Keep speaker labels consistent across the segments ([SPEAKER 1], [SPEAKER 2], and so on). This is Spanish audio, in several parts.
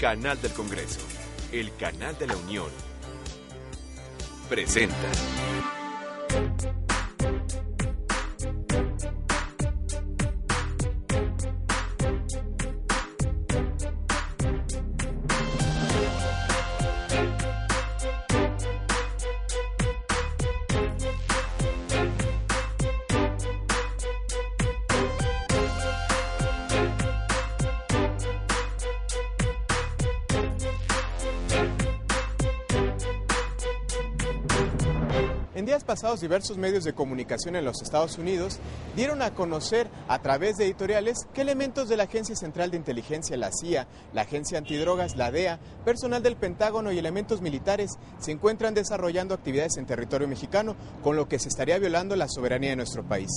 [SPEAKER 1] Canal del Congreso, el canal de la Unión, presenta.
[SPEAKER 2] En días pasados, diversos medios de comunicación en los Estados Unidos dieron a conocer a través de editoriales que elementos de la Agencia Central de Inteligencia, la CIA, la Agencia Antidrogas, la DEA, personal del Pentágono y elementos militares se encuentran desarrollando actividades en territorio mexicano, con lo que se estaría violando la soberanía de nuestro país.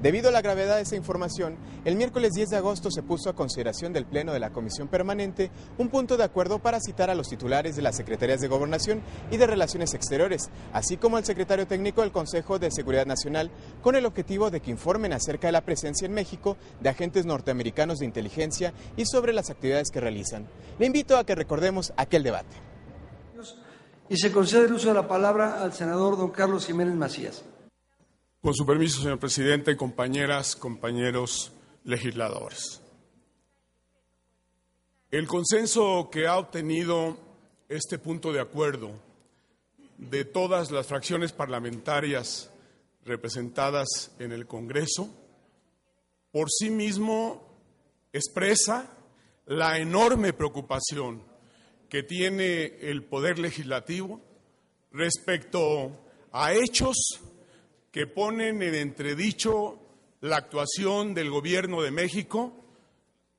[SPEAKER 2] Debido a la gravedad de esa información, el miércoles 10 de agosto se puso a consideración del Pleno de la Comisión Permanente un punto de acuerdo para citar a los titulares de las Secretarías de Gobernación y de Relaciones Exteriores, así como al secretario técnico del Consejo de Seguridad Nacional, con el objetivo de que informen acerca de la presencia en México de agentes norteamericanos de inteligencia y sobre las actividades que realizan. Le invito a que recordemos aquel debate.
[SPEAKER 3] Y se concede el uso de la palabra al senador don Carlos Jiménez Macías.
[SPEAKER 4] Con su permiso, señor presidente, compañeras, compañeros legisladores. El consenso que ha obtenido este punto de acuerdo de todas las fracciones parlamentarias representadas en el Congreso, por sí mismo expresa la enorme preocupación que tiene el Poder Legislativo respecto a hechos que ponen en entredicho la actuación del Gobierno de México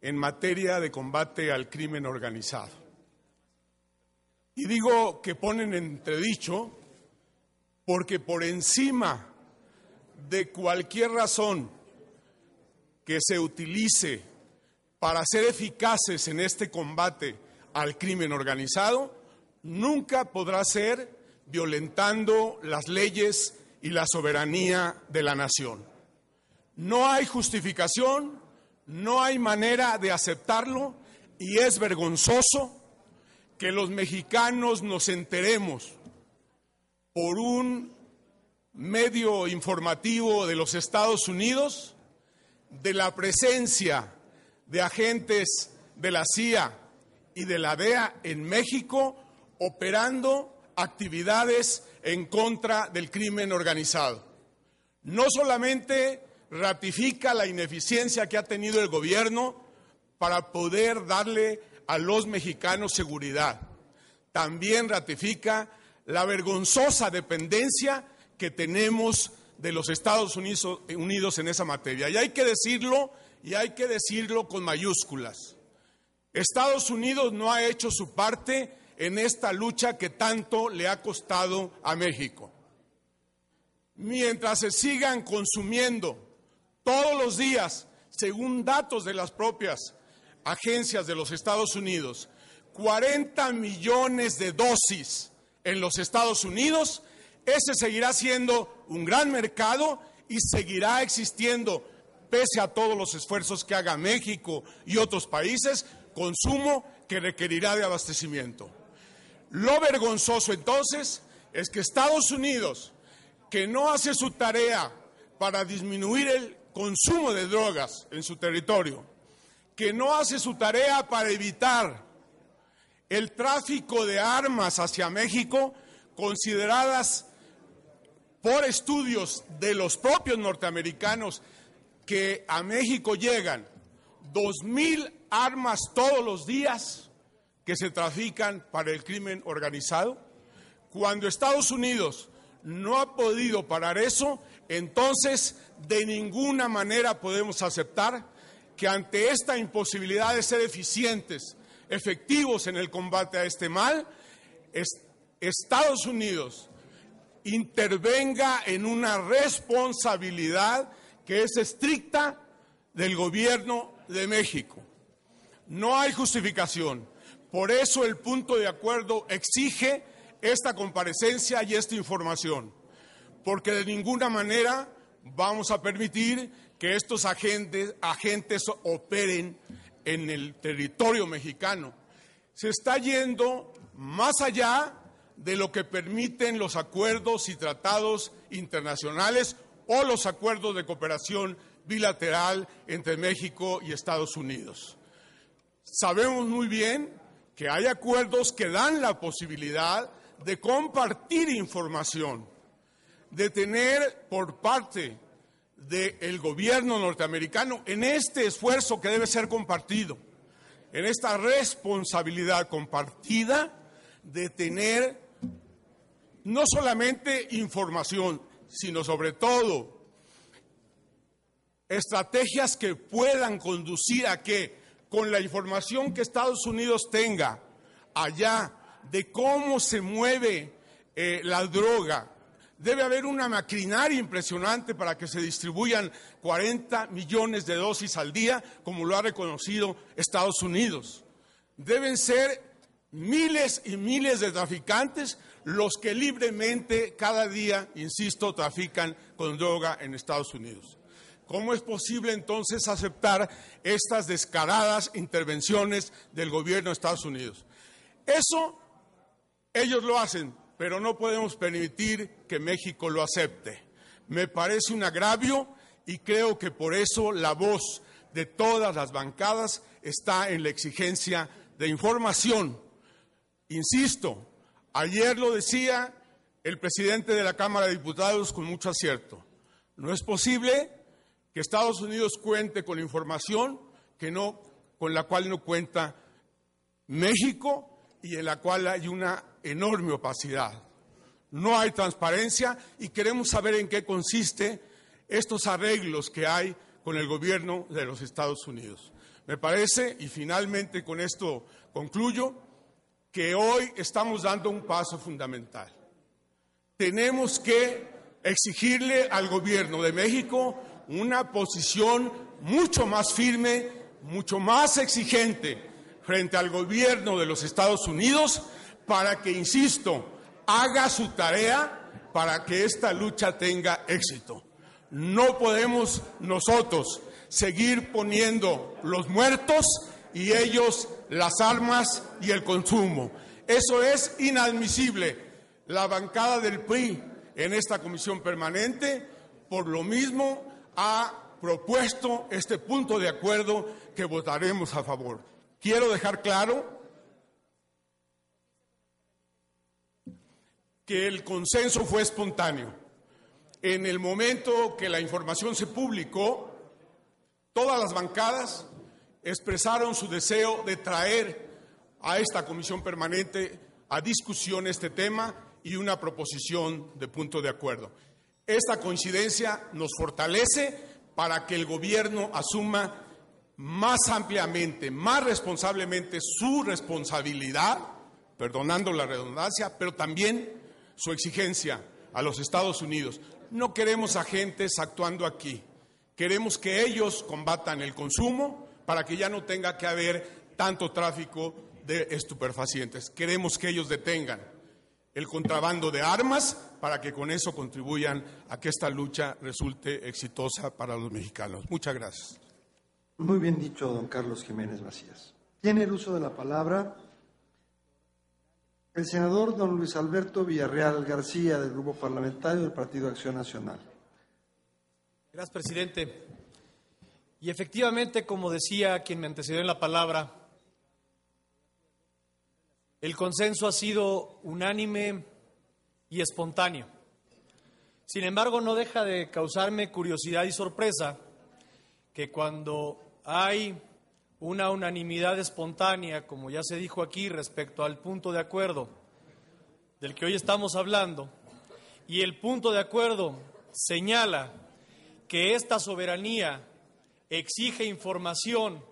[SPEAKER 4] en materia de combate al crimen organizado. Y digo que ponen en entredicho porque por encima de cualquier razón que se utilice para ser eficaces en este combate al crimen organizado, nunca podrá ser violentando las leyes y la soberanía de la nación. No hay justificación, no hay manera de aceptarlo y es vergonzoso que los mexicanos nos enteremos por un medio informativo de los Estados Unidos de la presencia de agentes de la CIA y de la DEA en México operando actividades en contra del crimen organizado. No solamente ratifica la ineficiencia que ha tenido el gobierno para poder darle a los mexicanos seguridad, también ratifica la vergonzosa dependencia que tenemos de los Estados Unidos en esa materia. Y hay que decirlo con mayúsculas. Estados Unidos no ha hecho su parte en esta lucha que tanto le ha costado a México. Mientras se sigan consumiendo todos los días, según datos de las propias agencias de los Estados Unidos, 40 millones de dosis en los Estados Unidos, ese seguirá siendo un gran mercado y seguirá existiendo, pese a todos los esfuerzos que haga México y otros países, consumo que requerirá de abastecimiento. Lo vergonzoso entonces es que Estados Unidos, que no hace su tarea para disminuir el consumo de drogas en su territorio, que no hace su tarea para evitar el tráfico de armas hacia México, consideradas por estudios de los propios norteamericanos que a México llegan 2,000 armas todos los días que se trafican para el crimen organizado. Cuando Estados Unidos no ha podido parar eso, entonces de ninguna manera podemos aceptar que ante esta imposibilidad de ser eficientes, efectivos en el combate a este mal, Estados Unidos intervenga en una responsabilidad que es estricta del Gobierno de México. No hay justificación. Por eso el punto de acuerdo exige esta comparecencia y esta información, porque de ninguna manera vamos a permitir que estos agentes operen en el territorio mexicano. se está yendo más allá de lo que permiten los acuerdos y tratados internacionales o los acuerdos de cooperación bilateral entre México y Estados Unidos. Sabemos muy bien que hay acuerdos que dan la posibilidad de compartir información, de tener por parte del gobierno norteamericano en este esfuerzo que debe ser compartido, en esta responsabilidad compartida de tener no solamente información, sino sobre todo estrategias que puedan conducir a que, con la información que Estados Unidos tenga allá de cómo se mueve la droga, debe haber una maquinaria impresionante para que se distribuyan 40 millones de dosis al día, como lo ha reconocido Estados Unidos. Deben ser miles y miles de traficantes los que libremente cada día, insisto, trafican con droga en Estados Unidos. ¿Cómo es posible entonces aceptar estas descaradas intervenciones del gobierno de Estados Unidos? Eso ellos lo hacen, pero no podemos permitir que México lo acepte. Me parece un agravio y creo que por eso la voz de todas las bancadas está en la exigencia de información. Insisto, ayer lo decía el presidente de la Cámara de Diputados con mucho acierto. No es posible que Estados Unidos cuente con información con la cual no cuenta México y en la cual hay una enorme opacidad. No hay transparencia y queremos saber en qué consiste estos arreglos que hay con el gobierno de los Estados Unidos. Me parece, y finalmente con esto concluyo, que hoy estamos dando un paso fundamental. Tenemos que exigirle al gobierno de México una posición mucho más firme, mucho más exigente frente al gobierno de los Estados Unidos para que, insisto, haga su tarea para que esta lucha tenga éxito. No podemos nosotros seguir poniendo los muertos y ellos las armas y el consumo. Eso es inadmisible. La bancada del PRI en esta comisión permanente, por lo mismo, ha propuesto este punto de acuerdo que votaremos a favor. Quiero dejar claro que el consenso fue espontáneo. En el momento que la información se publicó, todas las bancadas expresaron su deseo de traer a esta comisión permanente a discusión este tema y una proposición de punto de acuerdo. Esta coincidencia nos fortalece para que el gobierno asuma más ampliamente, más responsablemente su responsabilidad, perdonando la redundancia, pero también su exigencia a los Estados Unidos. No queremos agentes actuando aquí. Queremos que ellos combatan el consumo para que ya no tenga que haber tanto tráfico de estupefacientes. Queremos que ellos detengan el contrabando de armas para que con eso contribuyan a que esta lucha resulte exitosa para los mexicanos. Muchas gracias.
[SPEAKER 3] Muy bien dicho, don Carlos Jiménez Macías. Tiene el uso de la palabra el senador don Luis Alberto Villarreal García, del Grupo Parlamentario del Partido Acción Nacional.
[SPEAKER 5] Gracias, presidente. Y efectivamente, como decía quien me antecedió en la palabra, el consenso ha sido unánime y espontáneo. Sin embargo, no deja de causarme curiosidad y sorpresa que cuando hay una unanimidad espontánea, como ya se dijo aquí, respecto al punto de acuerdo del que hoy estamos hablando, y el punto de acuerdo señala que esta soberanía exige información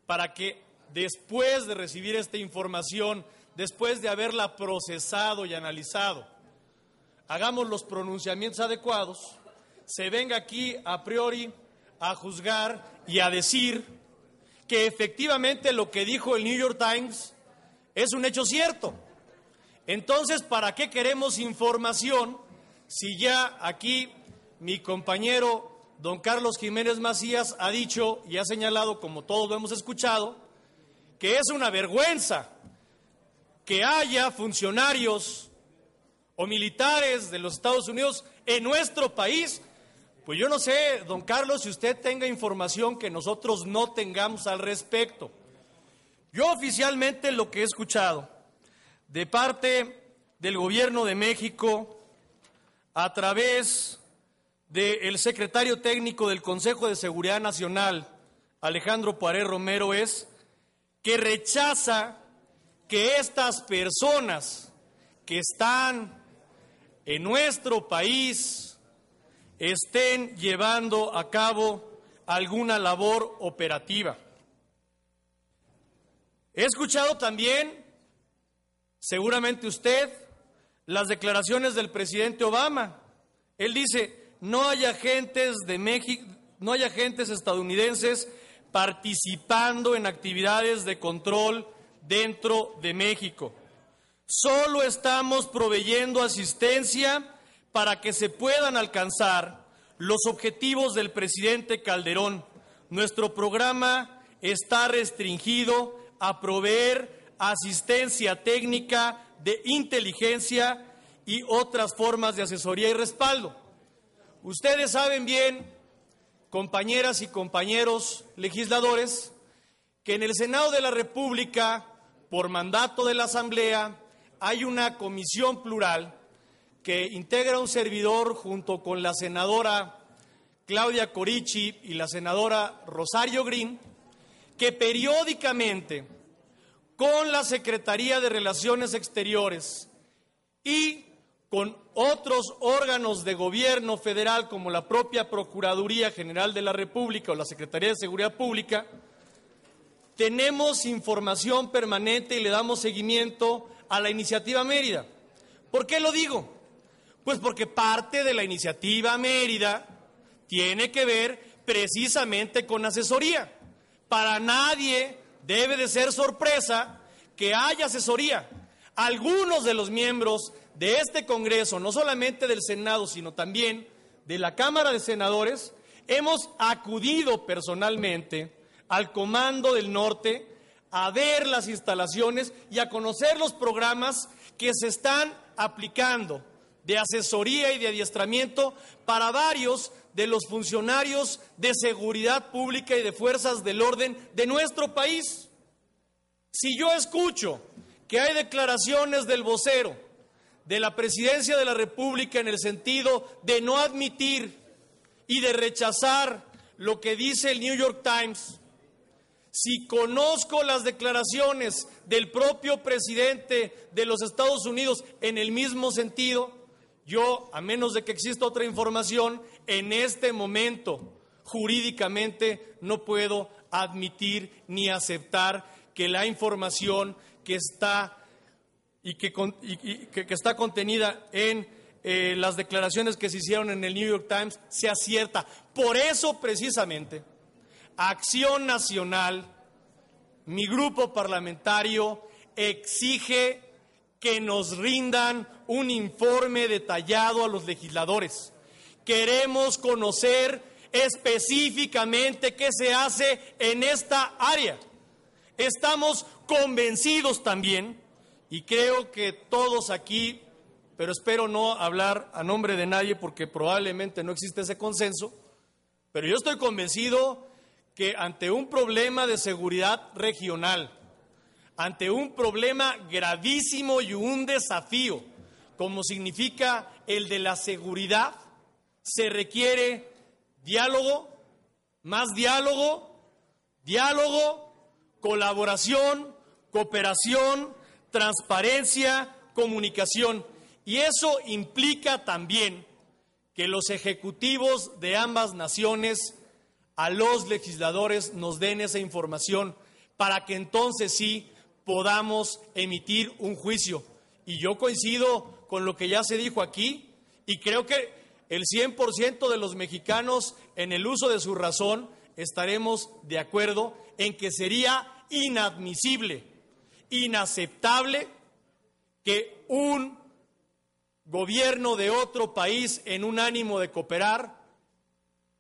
[SPEAKER 5] para que después de recibir esta información, después de haberla procesado y analizado, hagamos los pronunciamientos adecuados, se venga aquí a priori a juzgar y a decir que efectivamente lo que dijo el New York Times es un hecho cierto. Entonces, ¿para qué queremos información si ya aquí mi compañero don Carlos Jiménez Macías ha dicho y ha señalado, como todos lo hemos escuchado, que es una vergüenza que haya funcionarios o militares de los Estados Unidos en nuestro país. Pues yo no sé, don Carlos, si usted tenga información que nosotros no tengamos al respecto. Yo oficialmente lo que he escuchado de parte del Gobierno de México a través del secretario técnico del Consejo de Seguridad Nacional, Alejandro Poiré Romero, es que rechaza que estas personas que están en nuestro país estén llevando a cabo alguna labor operativa. He escuchado también, seguramente usted, las declaraciones del presidente Obama. Él dice: no hay agentes de México, no hay agentes estadounidenses participando en actividades de control dentro de México. Solo estamos proveyendo asistencia para que se puedan alcanzar los objetivos del presidente Calderón. Nuestro programa está restringido a proveer asistencia técnica, de inteligencia y otras formas de asesoría y respaldo. Ustedes saben bien, compañeras y compañeros legisladores, que en el Senado de la República, por mandato de la Asamblea, hay una comisión plural que integra un servidor junto con la senadora Claudia Corichi y la senadora Rosario Green, que periódicamente con la Secretaría de Relaciones Exteriores y con otros órganos de gobierno federal como la propia Procuraduría General de la República o la Secretaría de Seguridad Pública, tenemos información permanente y le damos seguimiento a la iniciativa Mérida. ¿Por qué lo digo? Pues porque parte de la iniciativa Mérida tiene que ver precisamente con asesoría. Para nadie debe de ser sorpresa que haya asesoría. Algunos de los miembros de este Congreso, no solamente del Senado, sino también de la Cámara de Senadores, hemos acudido personalmente al Comando del Norte a ver las instalaciones y a conocer los programas que se están aplicando de asesoría y de adiestramiento para varios de los funcionarios de seguridad pública y de fuerzas del orden de nuestro país. Si yo escucho que hay declaraciones del vocero de la Presidencia de la República en el sentido de no admitir y de rechazar lo que dice el New York Times, si conozco las declaraciones del propio presidente de los Estados Unidos en el mismo sentido, yo, a menos de que exista otra información, en este momento jurídicamente no puedo admitir ni aceptar que la información que está que está contenida en las declaraciones que se hicieron en el New York Times sea cierta. Por eso, precisamente, Acción Nacional, mi grupo parlamentario, exige que nos rindan un informe detallado a los legisladores. Queremos conocer específicamente qué se hace en esta área. Estamos convencidos también, y creo que todos aquí, pero espero no hablar a nombre de nadie porque probablemente no existe ese consenso, pero yo estoy convencido que ante un problema de seguridad regional, ante un problema gravísimo y un desafío, como significa el de la seguridad, se requiere diálogo, más diálogo, colaboración, cooperación, transparencia, comunicación. Y eso implica también que los ejecutivos de ambas naciones a los legisladores nos den esa información para que entonces sí podamos emitir un juicio. Y yo coincido con lo que ya se dijo aquí y creo que el 100% de los mexicanos en el uso de su razón estaremos de acuerdo en que sería inadmisible, inaceptable que un gobierno de otro país en un ánimo de cooperar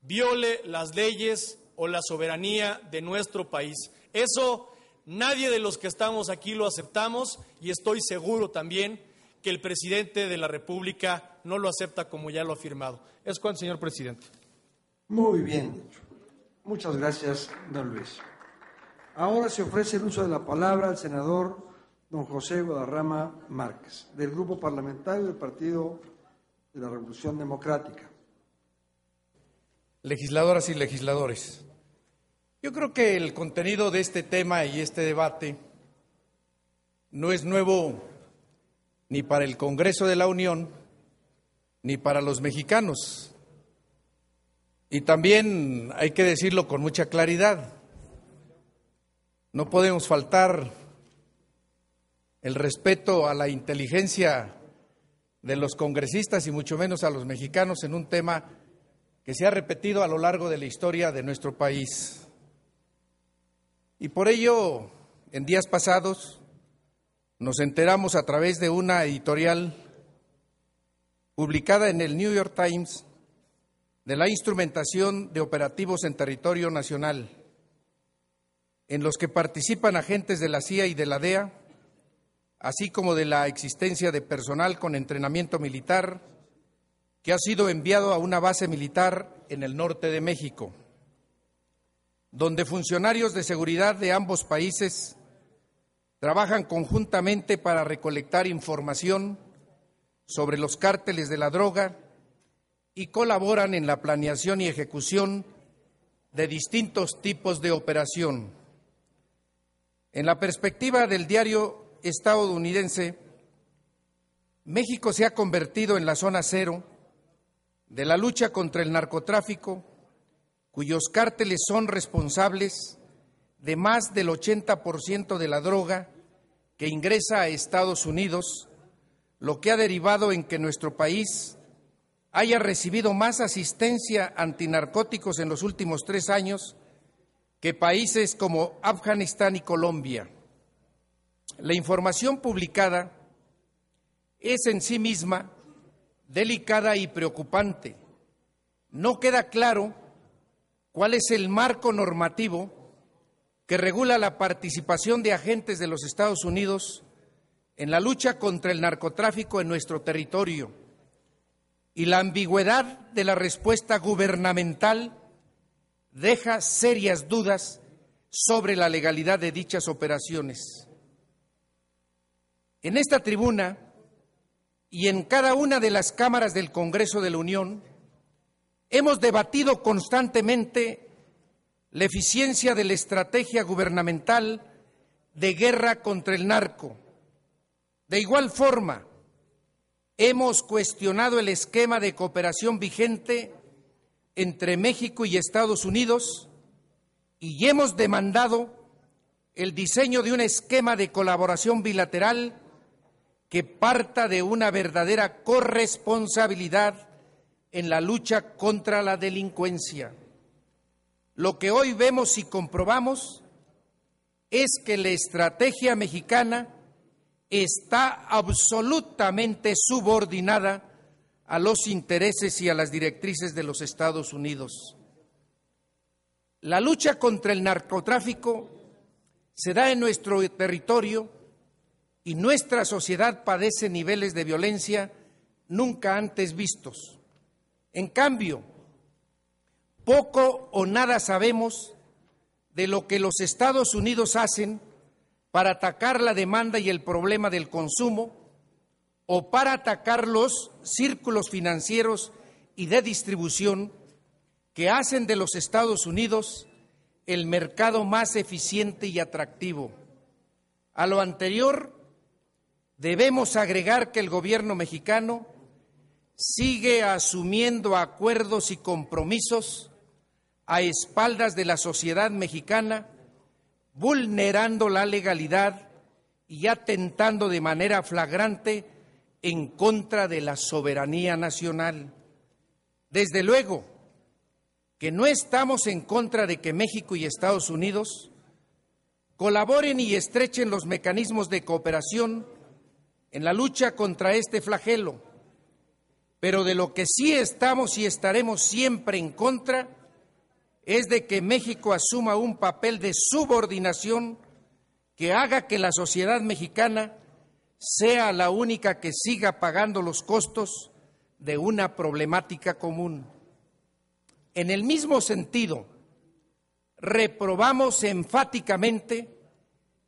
[SPEAKER 5] viole las leyes o la soberanía de nuestro país. Eso nadie de los que estamos aquí lo aceptamos y estoy seguro también que el presidente de la República no lo acepta como ya lo ha afirmado. Es cuanto, señor presidente.
[SPEAKER 3] Muy bien dicho. Muchas gracias, don Luis. Ahora se ofrece el uso de la palabra al senador don José Guadarrama Márquez, del Grupo Parlamentario del Partido de la Revolución Democrática.
[SPEAKER 6] Legisladoras y legisladores, yo creo que el contenido de este tema y este debate no es nuevo ni para el Congreso de la Unión ni para los mexicanos. Y también hay que decirlo con mucha claridad, no podemos faltar el respeto a la inteligencia de los congresistas y mucho menos a los mexicanos en un tema que se ha repetido a lo largo de la historia de nuestro país. Y por ello, en días pasados, nos enteramos a través de una editorial publicada en el New York Times de la instrumentación de operativos en territorio nacional, en los que participan agentes de la CIA y de la DEA, así como de la existencia de personal con entrenamiento militar que ha sido enviado a una base militar en el norte de México, donde funcionarios de seguridad de ambos países trabajan conjuntamente para recolectar información sobre los cárteles de la droga y colaboran en la planeación y ejecución de distintos tipos de operación. En la perspectiva del diario estadounidense, México se ha convertido en la zona cero de la lucha contra el narcotráfico, cuyos cárteles son responsables de más del 80% de la droga que ingresa a Estados Unidos, lo que ha derivado en que nuestro país haya recibido más asistencia antinarcóticos en los últimos 3 años que países como Afganistán y Colombia. La información publicada es en sí misma delicada y preocupante. No queda claro cuál es el marco normativo que regula la participación de agentes de los Estados Unidos en la lucha contra el narcotráfico en nuestro territorio, y la ambigüedad de la respuesta gubernamental deja serias dudas sobre la legalidad de dichas operaciones. En esta tribuna y en cada una de las cámaras del Congreso de la Unión hemos debatido constantemente la eficiencia de la estrategia gubernamental de guerra contra el narco. De igual forma, hemos cuestionado el esquema de cooperación vigente entre México y Estados Unidos y hemos demandado el diseño de un esquema de colaboración bilateral que parta de una verdadera corresponsabilidad en la lucha contra la delincuencia. Lo que hoy vemos y comprobamos es que la estrategia mexicana está absolutamente subordinada a los intereses y a las directrices de los Estados Unidos. La lucha contra el narcotráfico se da en nuestro territorio y nuestra sociedad padece niveles de violencia nunca antes vistos. En cambio, poco o nada sabemos de lo que los Estados Unidos hacen para atacar la demanda y el problema del consumo o para atacar los círculos financieros y de distribución que hacen de los Estados Unidos el mercado más eficiente y atractivo. A lo anterior, debemos agregar que el gobierno mexicano sigue asumiendo acuerdos y compromisos a espaldas de la sociedad mexicana, vulnerando la legalidad y atentando de manera flagrante en contra de la soberanía nacional. Desde luego que no estamos en contra de que México y Estados Unidos colaboren y estrechen los mecanismos de cooperación en la lucha contra este flagelo, pero de lo que sí estamos y estaremos siempre en contra es de que México asuma un papel de subordinación que haga que la sociedad mexicana sea la única que siga pagando los costos de una problemática común. En el mismo sentido, reprobamos enfáticamente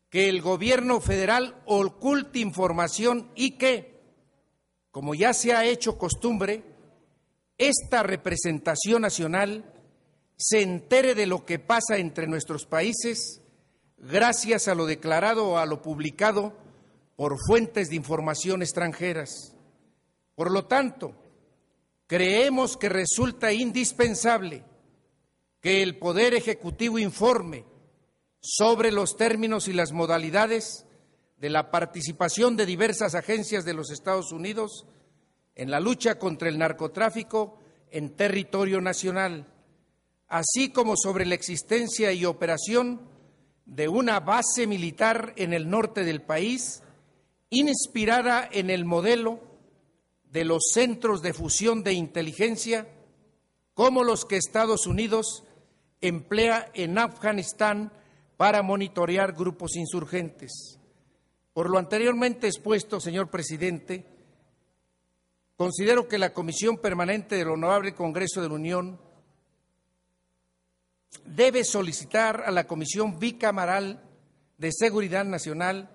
[SPEAKER 6] que el gobierno federal oculte información y que, como ya se ha hecho costumbre, esta representación nacional se entere de lo que pasa entre nuestros países gracias a lo declarado o a lo publicado por fuentes de información extranjeras. Por lo tanto, creemos que resulta indispensable que el Poder Ejecutivo informe sobre los términos y las modalidades de la participación de diversas agencias de los Estados Unidos en la lucha contra el narcotráfico en territorio nacional, así como sobre la existencia y operación de una base militar en el norte del país, inspirada en el modelo de los centros de fusión de inteligencia, como los que Estados Unidos emplea en Afganistán para monitorear grupos insurgentes. Por lo anteriormente expuesto, señor presidente, considero que la Comisión Permanente del Honorable Congreso de la Unión debe solicitar a la Comisión Bicameral de Seguridad Nacional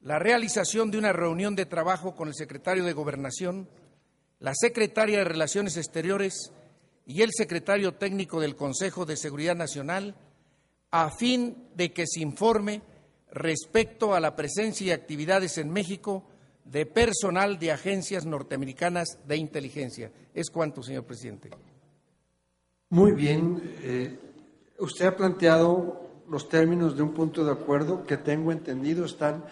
[SPEAKER 6] la realización de una reunión de trabajo con el secretario de Gobernación, la secretaria de Relaciones Exteriores y el secretario técnico del Consejo de Seguridad Nacional, a fin de que se informe respecto a la presencia y actividades en México de personal de agencias norteamericanas de inteligencia. Es cuanto, señor presidente.
[SPEAKER 3] Muy bien. Usted ha planteado los términos de un punto de acuerdo que tengo entendido están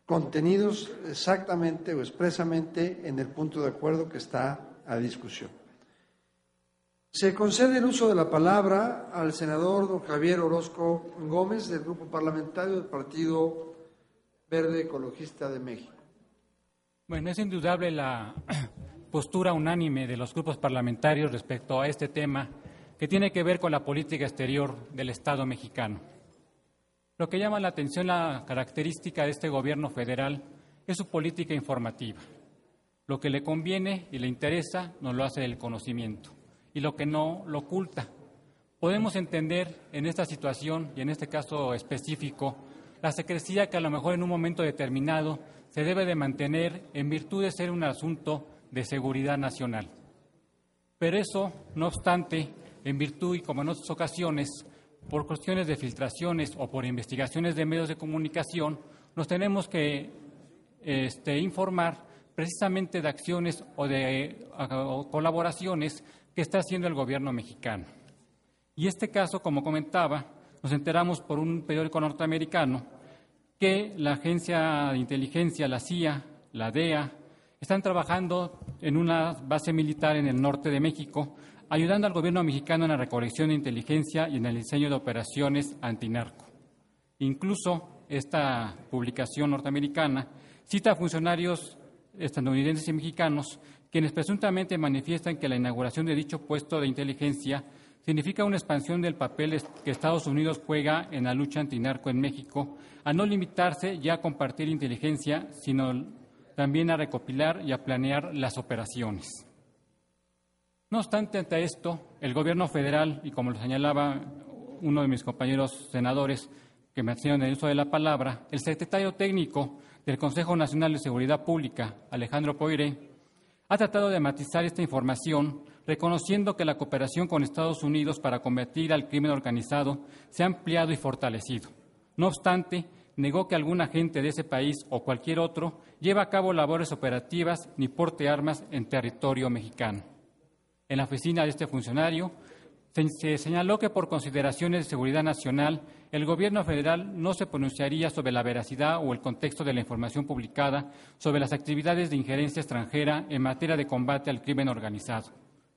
[SPEAKER 3] contenidos exactamente o expresamente en el punto de acuerdo que está a discusión. Se concede el uso de la palabra al senador don Javier Orozco Gómez, del Grupo Parlamentario del Partido Verde Ecologista de México.
[SPEAKER 7] Bueno, es indudable la postura unánime de los grupos parlamentarios respecto a este tema que tiene que ver con la política exterior del Estado mexicano. Lo que llama la atención, la característica de este gobierno federal, es su política informativa. Lo que le conviene y le interesa nos lo hace del conocimiento, y lo que no lo oculta. Podemos entender en esta situación y en este caso específico la secrecía que a lo mejor en un momento determinado se debe de mantener en virtud de ser un asunto de seguridad nacional. Pero eso, no obstante, en virtud y como en otras ocasiones, por cuestiones de filtraciones o por investigaciones de medios de comunicación, nos tenemos que informar precisamente de acciones o de colaboraciones que está haciendo el gobierno mexicano. Y este caso, como comentaba, nos enteramos por un periódico norteamericano que la agencia de inteligencia, la CIA, la DEA, están trabajando en una base militar en el norte de México, ayudando al gobierno mexicano en la recolección de inteligencia y en el diseño de operaciones antinarco. Incluso esta publicación norteamericana cita a funcionarios estadounidenses y mexicanos quienes presuntamente manifiestan que la inauguración de dicho puesto de inteligencia significa una expansión del papel que Estados Unidos juega en la lucha antinarco en México, a no limitarse ya a compartir inteligencia, sino también a recopilar y a planear las operaciones. No obstante, ante esto, el gobierno federal, y como lo señalaba uno de mis compañeros senadores que me hacían el uso de la palabra, el secretario técnico del Consejo Nacional de Seguridad Pública, Alejandro Poiré, ha tratado de matizar esta información, reconociendo que la cooperación con Estados Unidos para combatir al crimen organizado se ha ampliado y fortalecido. No obstante, negó que algún agente de ese país o cualquier otro lleve a cabo labores operativas ni porte armas en territorio mexicano. En la oficina de este funcionario se señaló que por consideraciones de seguridad nacional, el gobierno federal no se pronunciaría sobre la veracidad o el contexto de la información publicada sobre las actividades de injerencia extranjera en materia de combate al crimen organizado.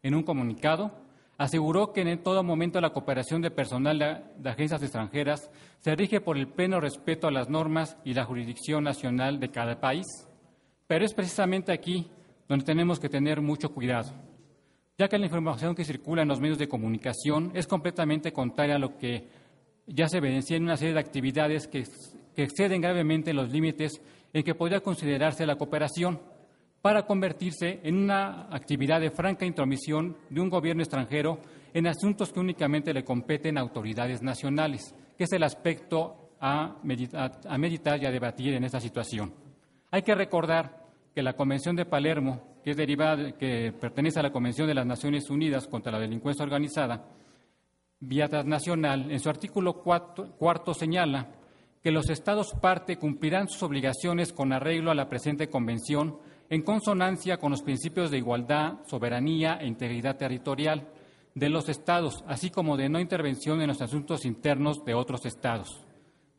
[SPEAKER 7] En un comunicado, aseguró que en todo momento la cooperación de personal de agencias extranjeras se rige por el pleno respeto a las normas y la jurisdicción nacional de cada país. Pero es precisamente aquí donde tenemos que tener mucho cuidado, ya que la información que circula en los medios de comunicación es completamente contraria a lo que ya se evidencia en una serie de actividades que que exceden gravemente los límites en que podría considerarse la cooperación, para convertirse en una actividad de franca intromisión de un gobierno extranjero en asuntos que únicamente le competen a autoridades nacionales, que es el aspecto a meditar y a debatir en esta situación. Hay que recordar que la Convención de Palermo, que es derivada, que pertenece a la Convención de las Naciones Unidas contra la Delincuencia Organizada, vía transnacional, en su artículo cuarto señala que los Estados parte cumplirán sus obligaciones con arreglo a la presente Convención en consonancia con los principios de igualdad, soberanía e integridad territorial de los Estados, así como de no intervención en los asuntos internos de otros Estados.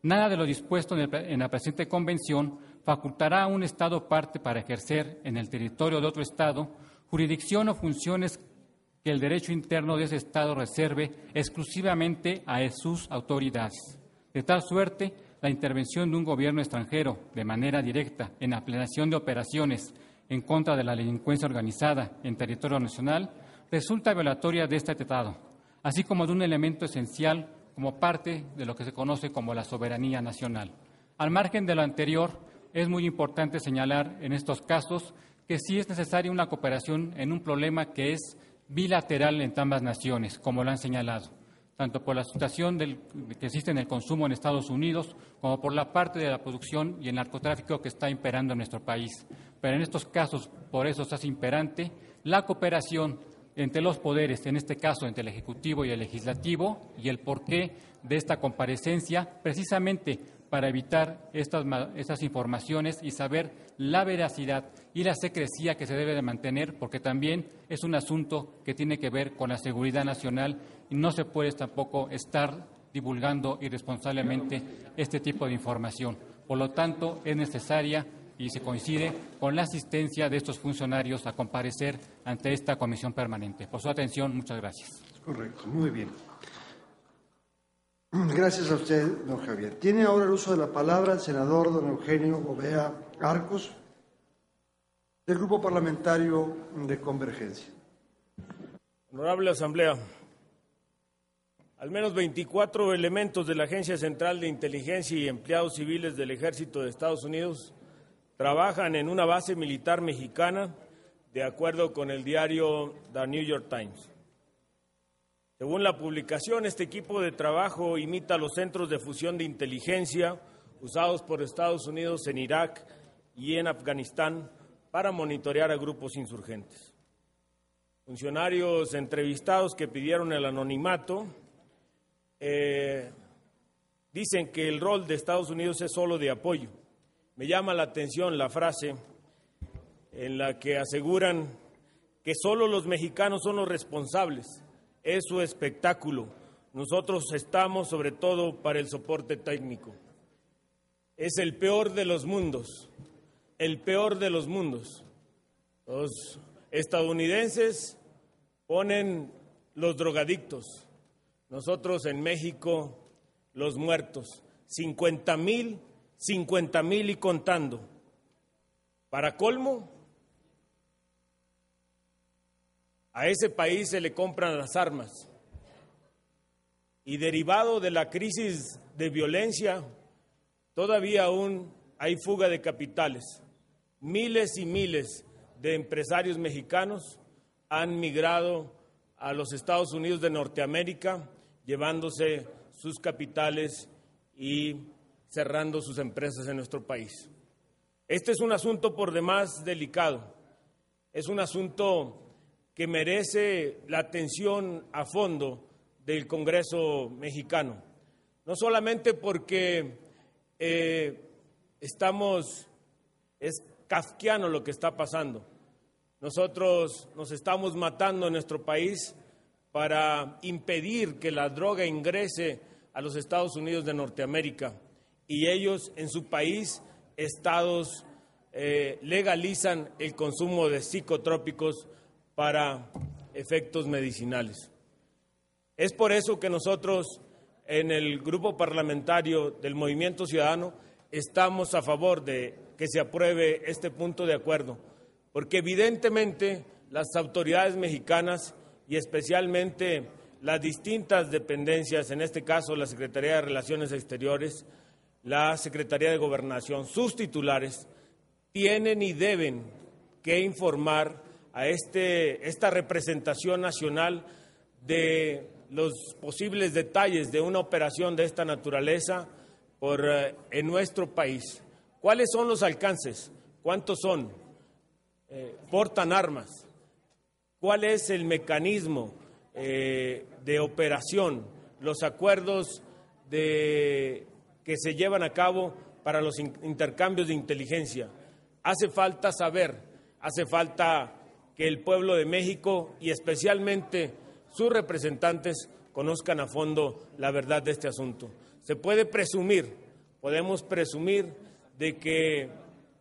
[SPEAKER 7] Nada de lo dispuesto en la presente Convención facultará a un Estado parte para ejercer en el territorio de otro Estado jurisdicción o funciones que el derecho interno de ese Estado reserve exclusivamente a sus autoridades. De tal suerte, la intervención de un gobierno extranjero de manera directa en la planeación de operaciones en contra de la delincuencia organizada en territorio nacional resulta violatoria de este tratado, así como de un elemento esencial como parte de lo que se conoce como la soberanía nacional. Al margen de lo anterior, es muy importante señalar en estos casos que sí es necesaria una cooperación en un problema que es bilateral entre ambas naciones, como lo han señalado, tanto por la situación que existe en el consumo en Estados Unidos como por la parte de la producción y el narcotráfico que está imperando en nuestro país. Pero en estos casos, por eso se hace imperante la cooperación entre los poderes, en este caso entre el Ejecutivo y el Legislativo, y el porqué de esta comparecencia, precisamente para evitar estas informaciones y saber la veracidad y la secrecía que se debe de mantener, porque también es un asunto que tiene que ver con la seguridad nacional y no se puede tampoco estar divulgando irresponsablemente este tipo de información. Por lo tanto, es necesaria y se coincide con la asistencia de estos funcionarios a comparecer ante esta comisión permanente. Por su atención, muchas gracias.
[SPEAKER 3] Correcto, muy bien. Gracias a usted, don Javier. Tiene ahora el uso de la palabra el senador don Eugenio Gobea Arcos, del Grupo Parlamentario de Convergencia.
[SPEAKER 8] Honorable Asamblea, al menos 24 elementos de la Agencia Central de Inteligencia y empleados civiles del Ejército de Estados Unidos trabajan en una base militar mexicana, de acuerdo con el diario The New York Times. Según la publicación, este equipo de trabajo imita los centros de fusión de inteligencia usados por Estados Unidos en Irak y en Afganistán para monitorear a grupos insurgentes. Funcionarios entrevistados que pidieron el anonimato dicen que el rol de Estados Unidos es solo de apoyo. Me llama la atención la frase en la que aseguran que solo los mexicanos son los responsables. Es su espectáculo. Nosotros estamos sobre todo para el soporte técnico. Es el peor de los mundos, el peor de los mundos. Los estadounidenses ponen los drogadictos, nosotros en México los muertos, 50,000 y contando. Para colmo, a ese país se le compran las armas y derivado de la crisis de violencia, todavía aún hay fuga de capitales. Miles y miles de empresarios mexicanos han migrado a los Estados Unidos de Norteamérica, llevándose sus capitales y cerrando sus empresas en nuestro país. Este es un asunto por demás delicado, es un asunto que merece la atención a fondo del Congreso mexicano, no solamente porque es kafkiano lo que está pasando. Nosotros nos estamos matando en nuestro país para impedir que la droga ingrese a los Estados Unidos de Norteamérica y ellos en su país, estados, legalizan el consumo de psicotrópicos para efectos medicinales. Es por eso que nosotros en el grupo parlamentario del Movimiento Ciudadano estamos a favor de que se apruebe este punto de acuerdo, porque evidentemente las autoridades mexicanas y especialmente las distintas dependencias, en este caso la Secretaría de Relaciones Exteriores, la Secretaría de Gobernación, sus titulares, tienen y deben que informar a esta representación nacional de los posibles detalles de una operación de esta naturaleza en nuestro país. ¿Cuáles son los alcances? ¿Cuántos son? ¿Portan armas? ¿Cuál es el mecanismo de operación? Los acuerdos que se llevan a cabo para los intercambios de inteligencia. Hace falta saber, hace falta que el pueblo de México y especialmente sus representantes conozcan a fondo la verdad de este asunto. Se puede presumir, podemos presumir de que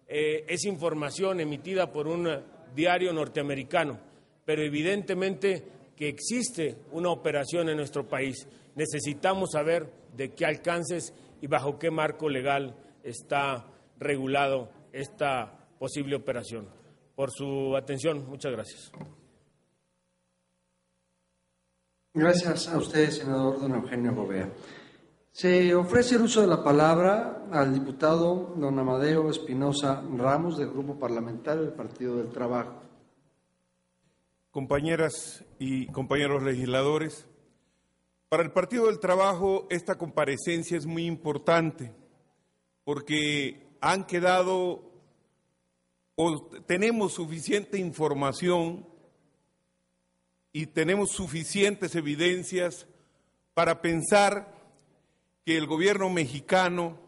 [SPEAKER 8] es información emitida por un diario norteamericano, pero evidentemente que existe una operación en nuestro país. Necesitamos saber de qué alcances y bajo qué marco legal está regulado esta posible operación. Por su atención, muchas gracias.
[SPEAKER 3] Gracias a usted, senador don Eugenio Gobea. Se ofrece el uso de la palabra al diputado don Amadeo Espinosa Ramos, del Grupo Parlamentario del Partido del Trabajo.
[SPEAKER 9] Compañeras y compañeros legisladores, para el Partido del Trabajo esta comparecencia es muy importante porque han quedado o tenemos suficiente información y tenemos suficientes evidencias para pensar que el gobierno mexicano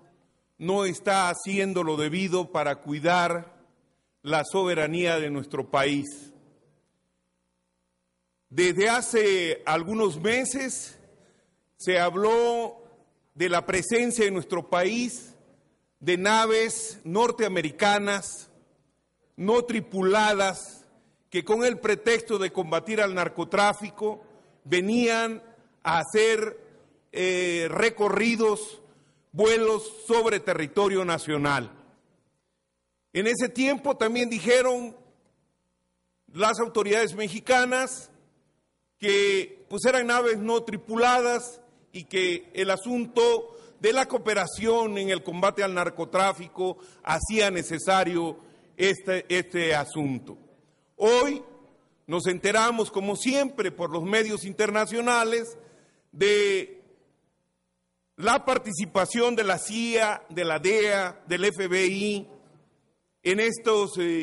[SPEAKER 9] no está haciendo lo debido para cuidar la soberanía de nuestro país. Desde hace algunos meses se habló de la presencia en nuestro país de naves norteamericanas no tripuladas que con el pretexto de combatir al narcotráfico venían a hacer recorridos, vuelos sobre territorio nacional. En ese tiempo también dijeron las autoridades mexicanas que pues eran naves no tripuladas y que el asunto de la cooperación en el combate al narcotráfico hacía necesario este asunto. Hoy nos enteramos, como siempre, por los medios internacionales de la participación de la CIA, de la DEA, del FBI en este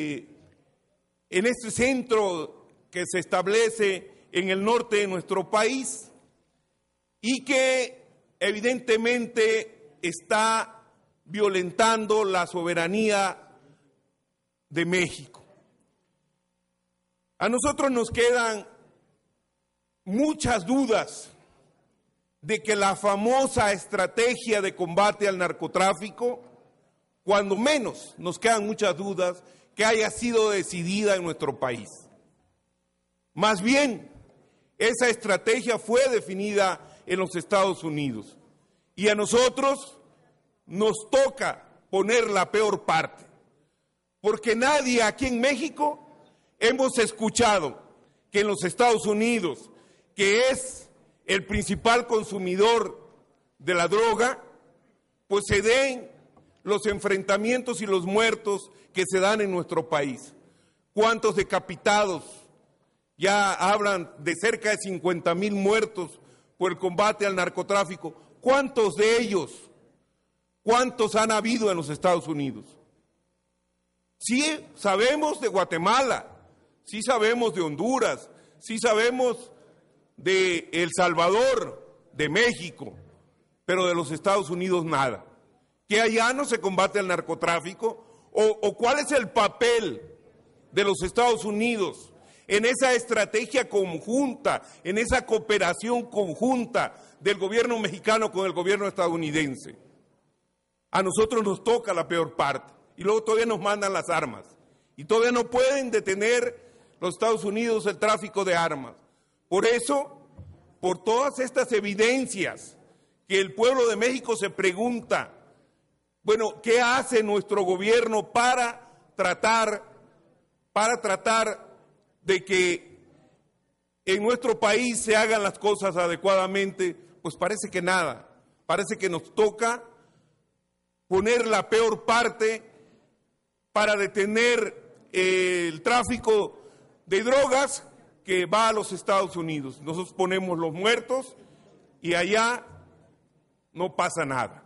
[SPEAKER 9] centro que se establece en el norte de nuestro país y que evidentemente está violentando la soberanía de México. A nosotros nos quedan muchas dudas de que la famosa estrategia de combate al narcotráfico, cuando menos nos quedan muchas dudas que haya sido decidida en nuestro país. Más bien, esa estrategia fue definida en los Estados Unidos y a nosotros nos toca poner la peor parte, porque nadie aquí en México hemos escuchado que en los Estados Unidos, que es el principal consumidor de la droga, pues se den los enfrentamientos y los muertos que se dan en nuestro país. ¿Cuántos decapitados? Ya hablan de cerca de 50,000 muertos por el combate al narcotráfico. ¿Cuántos de ellos? ¿Cuántos han habido en los Estados Unidos? Sí sabemos de Guatemala, sí sabemos de Honduras, sí sabemos de El Salvador, de México, pero de los Estados Unidos nada. ¿Que allá no se combate el narcotráfico? ¿O cuál es el papel de los Estados Unidos en esa estrategia conjunta, en esa cooperación conjunta del gobierno mexicano con el gobierno estadounidense? A nosotros nos toca la peor parte y luego todavía nos mandan las armas y todavía no pueden detener los Estados Unidos el tráfico de armas. Por eso, por todas estas evidencias que el pueblo de México se pregunta, bueno, ¿qué hace nuestro gobierno para tratar de que en nuestro país se hagan las cosas adecuadamente? Pues parece que nada, parece que nos toca poner la peor parte para detener el tráfico de drogas que va a los Estados Unidos. Nosotros ponemos los muertos y allá no pasa nada.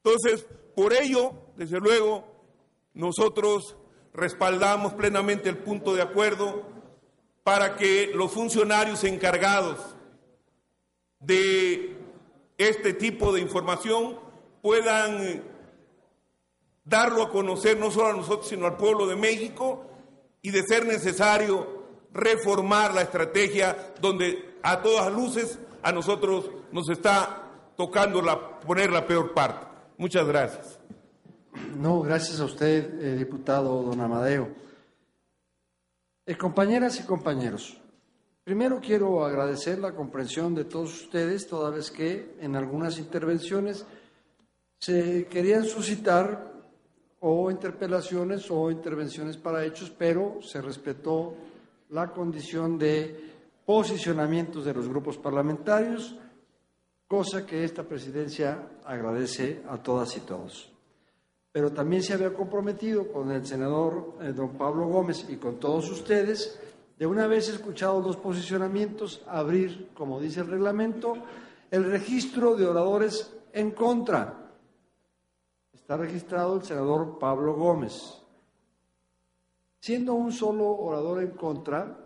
[SPEAKER 9] Entonces, por ello, desde luego, nosotros respaldamos plenamente el punto de acuerdo para que los funcionarios encargados de este tipo de información puedan darlo a conocer no solo a nosotros, sino al pueblo de México, y de ser necesario reformar la estrategia donde a todas luces a nosotros nos está tocando poner la peor parte. Muchas gracias.
[SPEAKER 3] No, gracias a usted, diputado don Amadeo. Compañeras y compañeros, primero quiero agradecer la comprensión de todos ustedes, toda vez que en algunas intervenciones se querían suscitar o interpelaciones o intervenciones para hechos, pero se respetó la condición de posicionamientos de los grupos parlamentarios, cosa que esta presidencia agradece a todas y todos. Pero también se había comprometido con el senador don Pablo Gómez y con todos ustedes, de una vez escuchados los posicionamientos, abrir, como dice el reglamento, el registro de oradores en contra. Está registrado el senador Pablo Gómez. Siendo un solo orador en contra,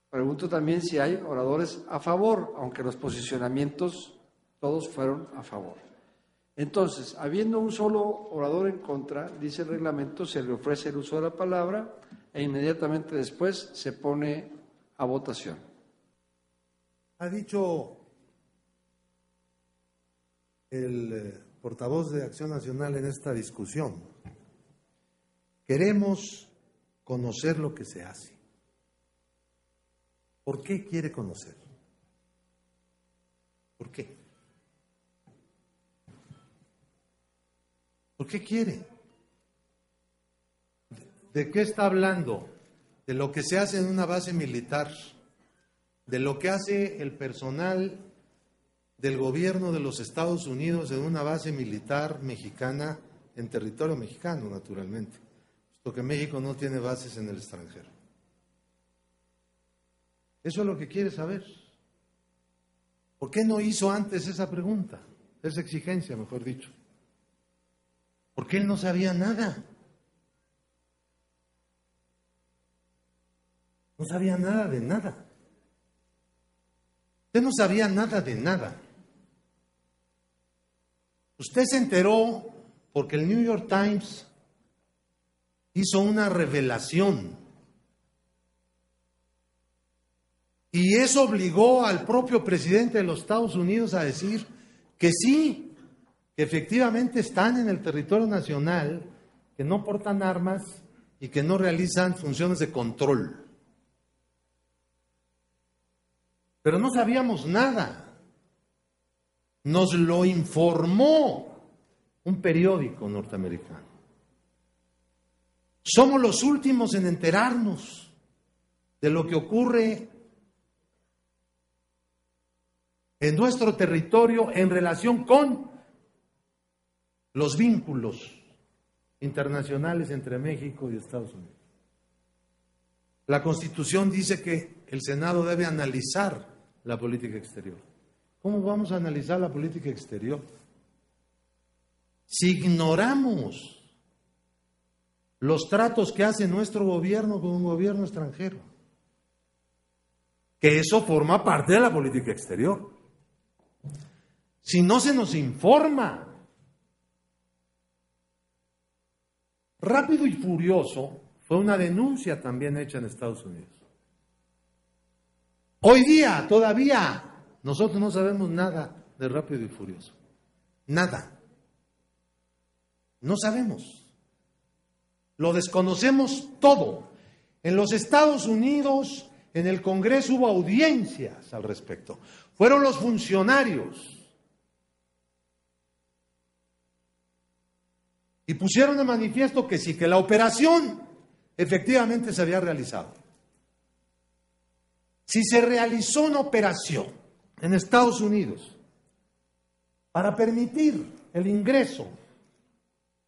[SPEAKER 3] pregunto también si hay oradores a favor, aunque los posicionamientos todos fueron a favor. Entonces, habiendo un solo orador en contra, dice el reglamento, se le ofrece el uso de la palabra e inmediatamente después se pone a votación.
[SPEAKER 10] Ha dicho el portavoz de Acción Nacional en esta discusión: queremos conocer lo que se hace. ¿Por qué quiere conocer? ¿Por qué? ¿Por qué quiere? ¿De qué está hablando? De lo que se hace en una base militar, de lo que hace el personal del gobierno de los Estados Unidos en una base militar mexicana, en territorio mexicano, naturalmente, puesto que México no tiene bases en el extranjero. Eso es lo que quiere saber. ¿Por qué no hizo antes esa pregunta? Esa exigencia, mejor dicho. Porque él no sabía nada. No sabía nada de nada. Usted no sabía nada de nada. Usted se enteró porque el New York Times hizo una revelación. Y eso obligó al propio presidente de los Estados Unidos a decir que sí, que efectivamente están en el territorio nacional, que no portan armas y que no realizan funciones de control. Pero no sabíamos nada. Nos lo informó un periódico norteamericano. Somos los últimos en enterarnos de lo que ocurre en nuestro territorio en relación con los vínculos internacionales entre México y Estados Unidos. La Constitución dice que el Senado debe analizar la política exterior. ¿Cómo vamos a analizar la política exterior si ignoramos los tratos que hace nuestro gobierno con un gobierno extranjero? Que eso forma parte de la política exterior. Si no se nos informa, Rápido y Furioso fue una denuncia también hecha en Estados Unidos. Hoy día todavía nosotros no sabemos nada de Rápido y Furioso. Nada. No sabemos. Lo desconocemos todo. En los Estados Unidos, en el Congreso hubo audiencias al respecto. Fueron los funcionarios y pusieron de manifiesto que sí, que la operación efectivamente se había realizado. Si se realizó una operación en Estados Unidos para permitir el ingreso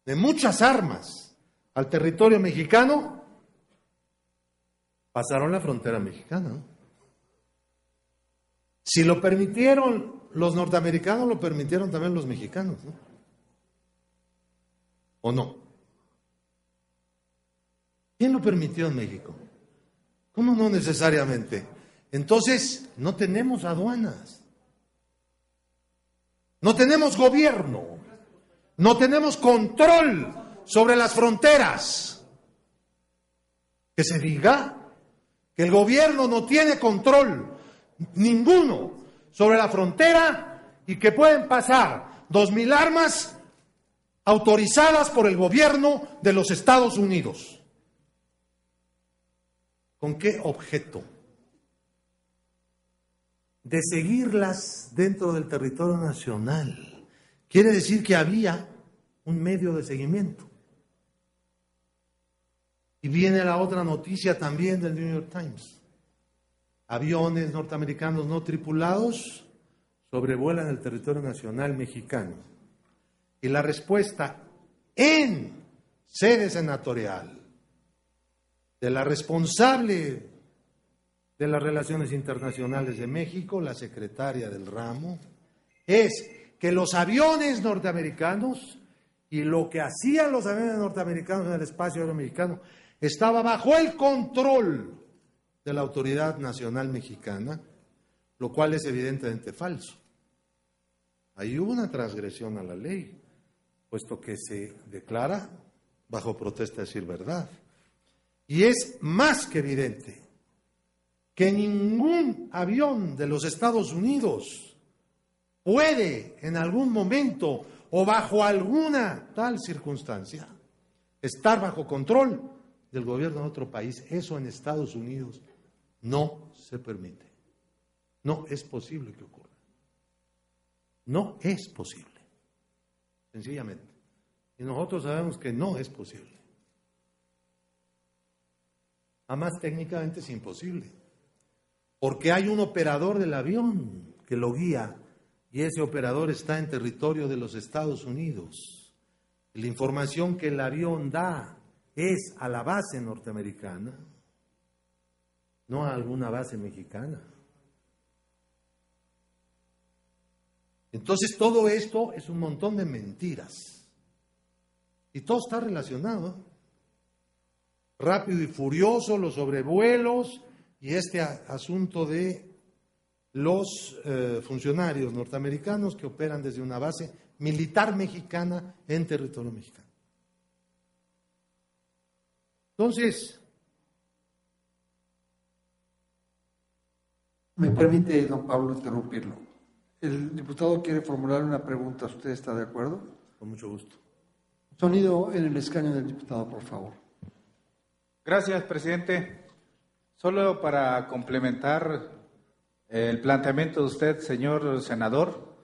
[SPEAKER 10] de muchas armas al territorio mexicano, pasaron la frontera mexicana, ¿no? Si lo permitieron los norteamericanos, lo permitieron también los mexicanos, ¿no? ¿O no? ¿Quién lo permitió en México? ¿Cómo no necesariamente? Entonces, no tenemos aduanas, no tenemos gobierno, no tenemos control sobre las fronteras. Que se diga que el gobierno no tiene control ninguno sobre la frontera y que pueden pasar 2,000 armas autorizadas por el gobierno de los Estados Unidos. ¿Con qué objeto? De seguirlas dentro del territorio nacional. Quiere decir que había un medio de seguimiento. Y viene la otra noticia también del New York Times. Aviones norteamericanos no tripulados sobrevuelan el territorio nacional mexicano. Y la respuesta en sede senatorial de la responsable de las Relaciones Internacionales de México, la secretaria del ramo, es que los aviones norteamericanos y lo que hacían los aviones norteamericanos en el espacio aéreo mexicano estaba bajo el control de la Autoridad Nacional Mexicana, lo cual es evidentemente falso. Ahí hubo una transgresión a la ley, puesto que se declara bajo protesta de decir verdad. Y es más que evidente que ningún avión de los Estados Unidos puede en algún momento o bajo alguna tal circunstancia estar bajo control del gobierno de otro país. Eso en Estados Unidos no se permite. No es posible que ocurra. No es posible. Sencillamente. Y nosotros sabemos que no es posible. Además, técnicamente es imposible. Porque hay un operador del avión que lo guía y ese operador está en territorio de los Estados Unidos. Y la información que el avión da es a la base norteamericana, no a alguna base mexicana. Entonces todo esto es un montón de mentiras. Y todo está relacionado. Rápido y Furioso, los sobrevuelos y este asunto de los funcionarios norteamericanos que operan desde una base militar mexicana en territorio mexicano. Entonces,
[SPEAKER 3] me permite, don Pablo, interrumpirlo. El diputado quiere formular una pregunta. ¿Usted está de acuerdo?
[SPEAKER 10] Con mucho gusto.
[SPEAKER 3] Sonido en el escaño del diputado, por favor.
[SPEAKER 11] Gracias, presidente. Solo para complementar el planteamiento de usted, señor senador,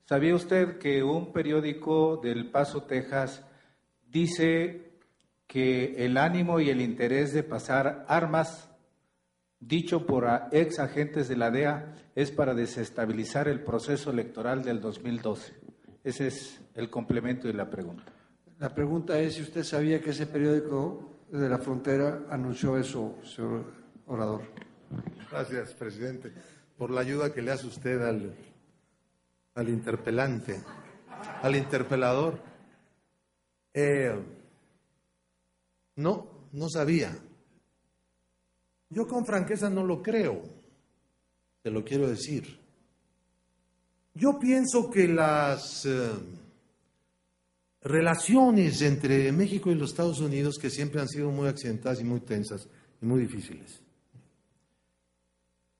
[SPEAKER 11] ¿sabía usted que un periódico del Paso, Texas, dice que el ánimo y el interés de pasar armas, dicho por ex agentes de la DEA, es para desestabilizar el proceso electoral del 2012? Ese es el complemento de la pregunta.
[SPEAKER 3] La pregunta es si usted sabía que ese periódico de la frontera anunció eso, señor orador.
[SPEAKER 10] Gracias, presidente, por la ayuda que le hace usted al interpelante, al interpelador. No sabía. Yo con franqueza no lo creo, te lo quiero decir. Yo pienso que las relaciones entre México y los Estados Unidos, que siempre han sido muy accidentadas y muy tensas y muy difíciles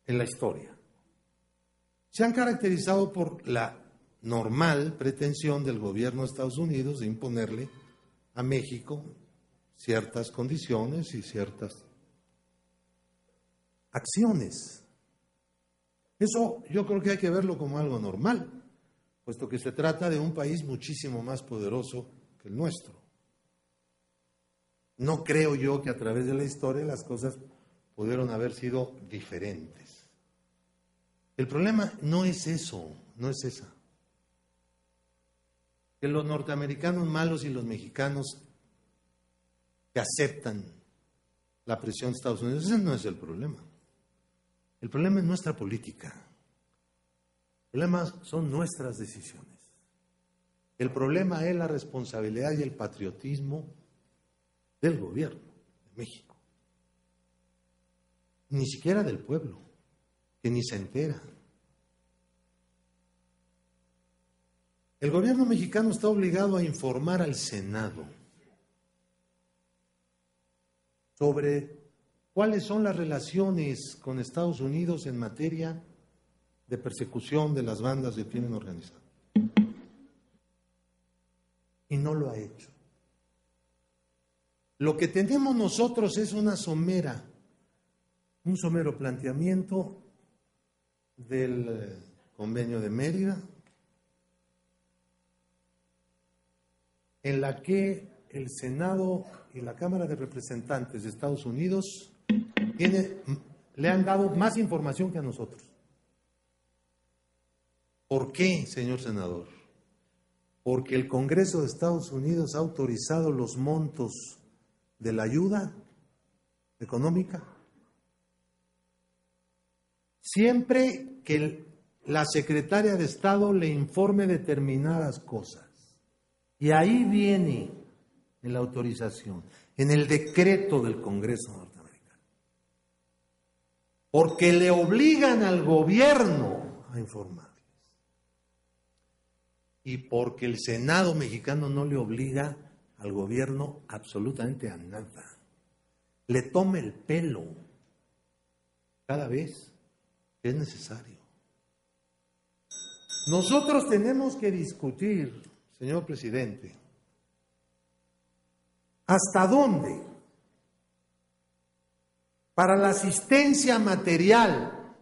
[SPEAKER 10] en la historia, se han caracterizado por la normal pretensión del gobierno de Estados Unidos de imponerle a México ciertas condiciones y ciertas acciones. Eso yo creo que hay que verlo como algo normal, puesto que se trata de un país muchísimo más poderoso que el nuestro. No creo yo que a través de la historia las cosas pudieron haber sido diferentes. El problema no es eso, no es esa. que los norteamericanos malos y los mexicanos que aceptan la presión de Estados Unidos. Ese no es el problema. El problema es nuestra política. El problema son nuestras decisiones. El problema es la responsabilidad y el patriotismo del gobierno de México. Ni siquiera del pueblo, que ni se entera. El gobierno mexicano está obligado a informar al Senado sobre cuáles son las relaciones con Estados Unidos en materia de persecución de las bandas de crimen organizado. Y no lo ha hecho. Lo que tenemos nosotros es un somero planteamiento del Convenio de Mérida, en la que el Senado y la Cámara de Representantes de Estados Unidos le han dado más información que a nosotros. ¿Por qué, señor senador? Porque el Congreso de Estados Unidos ha autorizado los montos de la ayuda económica siempre que la secretaria de Estado le informe determinadas cosas. Y ahí viene en la autorización, en el decreto del Congreso norteamericano. Porque le obligan al gobierno a informarles. Y porque el Senado mexicano no le obliga al gobierno absolutamente a nada. Le toma el pelo cada vez que es necesario. Nosotros tenemos que discutir, señor presidente, ¿hasta dónde? Para la asistencia material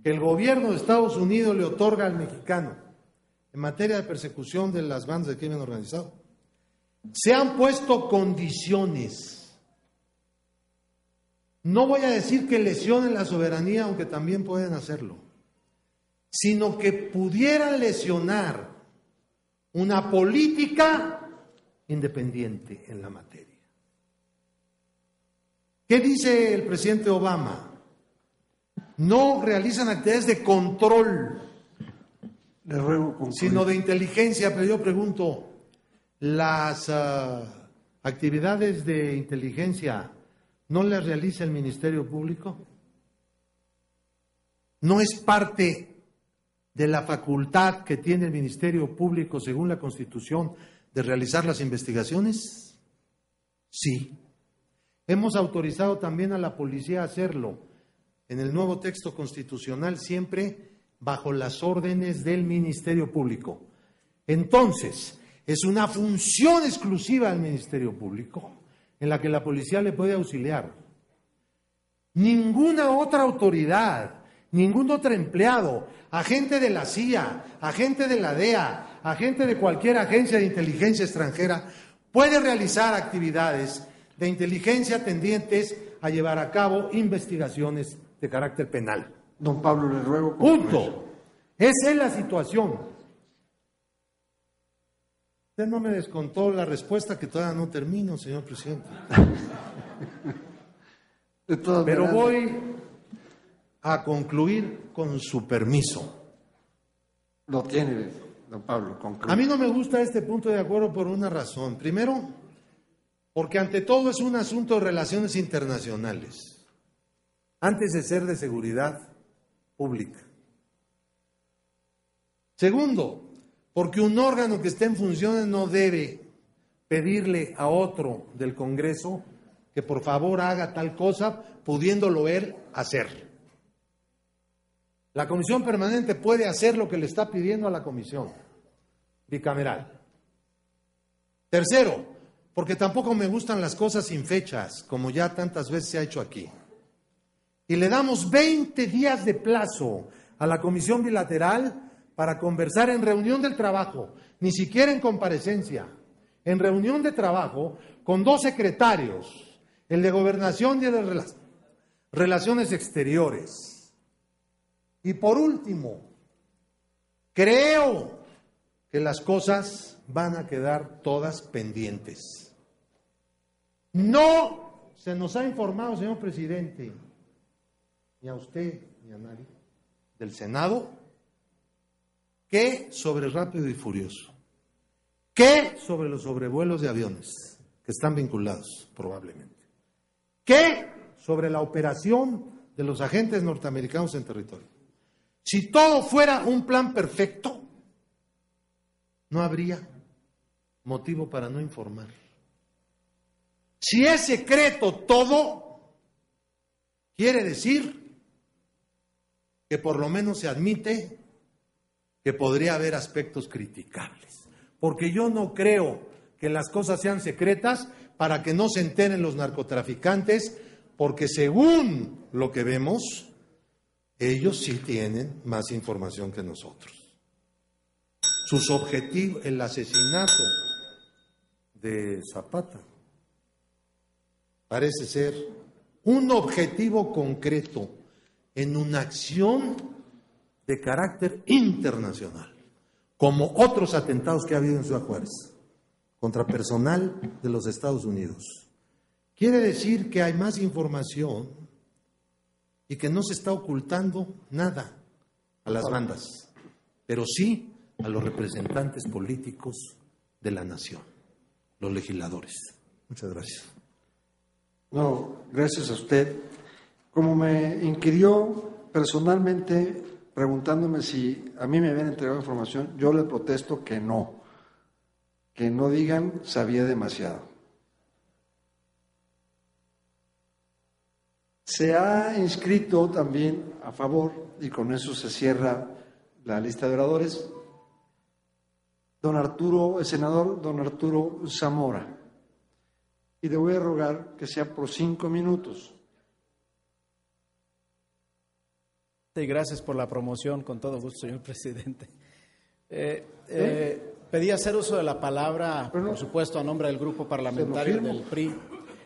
[SPEAKER 10] que el gobierno de Estados Unidos le otorga al mexicano en materia de persecución de las bandas de crimen organizado, se han puesto condiciones. No voy a decir que lesionen la soberanía, aunque también pueden hacerlo, sino que pudieran lesionar una política independiente en la materia. ¿Qué dice el presidente Obama? No realizan actividades de control, sino de inteligencia. Pero yo pregunto, ¿las actividades de inteligencia no las realiza el Ministerio Público? ¿No es parte de la facultad que tiene el Ministerio Público según la Constitución de realizar las investigaciones? Sí. Hemos autorizado también a la policía a hacerlo en el nuevo texto constitucional, siempre bajo las órdenes del Ministerio Público. Entonces, es una función exclusiva del Ministerio Público en la que la policía le puede auxiliar. Ninguna otra autoridad, ningún otro empleado, agente de la CIA, agente de la DEA, agente de cualquier agencia de inteligencia extranjera, puede realizar actividades de inteligencia tendientes a llevar a cabo investigaciones de carácter penal.
[SPEAKER 3] Don Pablo, le ruego.
[SPEAKER 10] Punto. Esa es la situación. Usted no me descontó la respuesta, que todavía no termino, señor presidente. Pero voy a concluir con su permiso.
[SPEAKER 3] Lo tiene, don Pablo, concluye.
[SPEAKER 10] A mí no me gusta este punto de acuerdo por una razón. Primero, porque ante todo es un asunto de relaciones internacionales, antes de ser de seguridad pública. Segundo, porque un órgano que esté en funciones no debe pedirle a otro del Congreso que por favor haga tal cosa, pudiéndolo él hacer. La Comisión Permanente puede hacer lo que le está pidiendo a la Comisión Bicameral. Tercero, porque tampoco me gustan las cosas sin fechas, como ya tantas veces se ha hecho aquí. Y le damos 20 días de plazo a la Comisión Bilateral para conversar en reunión del trabajo, ni siquiera en comparecencia, en reunión de trabajo con 2 secretarios, el de Gobernación y el de Relaciones Exteriores. Y por último, creo que las cosas van a quedar todas pendientes. No se nos ha informado, señor presidente, ni a usted ni a nadie del Senado, que sobre Rápido y Furioso, que sobre los sobrevuelos de aviones que están vinculados probablemente, que sobre la operación de los agentes norteamericanos en territorio. Si todo fuera un plan perfecto, no habría motivo para no informar. Si es secreto todo, quiere decir que por lo menos se admite que podría haber aspectos criticables. Porque yo no creo que las cosas sean secretas para que no se enteren los narcotraficantes, porque según lo que vemos, ellos sí tienen más información que nosotros. Sus objetivos, el asesinato de Zapata, parece ser un objetivo concreto en una acción de carácter internacional, como otros atentados que ha habido en Ciudad Juárez contra personal de los Estados Unidos. Quiere decir que hay más información y que no se está ocultando nada a las bandas, pero sí a los representantes políticos de la nación, los legisladores. Muchas gracias.
[SPEAKER 3] No, gracias a usted. Como me inquirió personalmente preguntándome si a mí me habían entregado información, yo le protesto que no digan sabía demasiado. Se ha inscrito también a favor, y con eso se cierra la lista de oradores, el senador don Arturo Zamora. Y le voy a rogar que sea por 5 minutos.
[SPEAKER 12] Y gracias por la promoción, con todo gusto, señor presidente. Pedí hacer uso de la palabra, por supuesto, a nombre del grupo parlamentario del PRI,